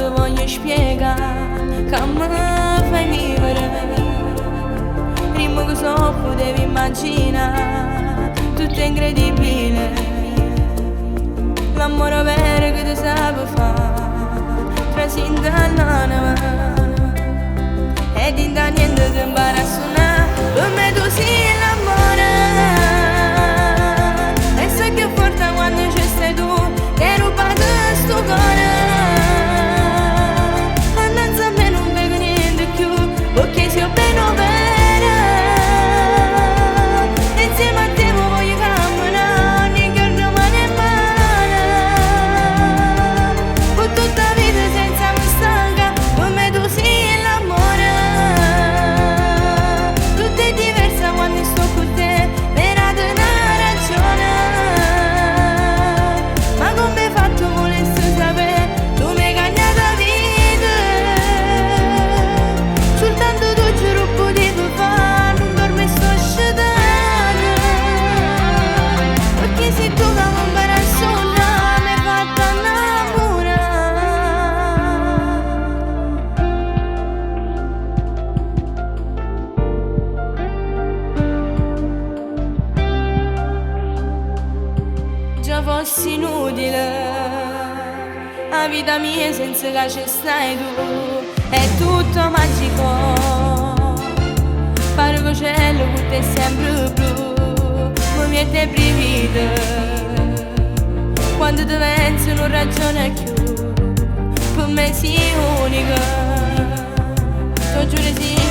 ti voglio spiegare che mi fai vivere. Prima che so potevi immaginare, tutto è incredibile. L'amore vero che ti sape fare, trasinta all'anima. Ed in da niente ti impara a suonare, per me tu sei l'amore. E sai che forte quando ci stai tu, che rubato sto cuore. Annanzi a me non vedo niente più, perché sei bene o bene. Insieme a te voglio camminare, ogni giorno mano in mano. Per tutta la vita senza mi stanca, per me tu sei l'amore. Tutto è diverso quando sto con te, per una ragione. Ma come hai fatto volessi sapere, tu mi hai cambiato la vita. Soltanto tu giuro potevi fare, non per me sto scedendo. Perché sei tu che mi impari a suonare, mi hai fatto innamorare. Già fossi inutile la vita mia senza che ci stai tu, è tutto magico. Pare che cielo con te è sempre blu, mi mette brividi quando ti penso non ragiona più. Per me sei unica, ti giuro sì.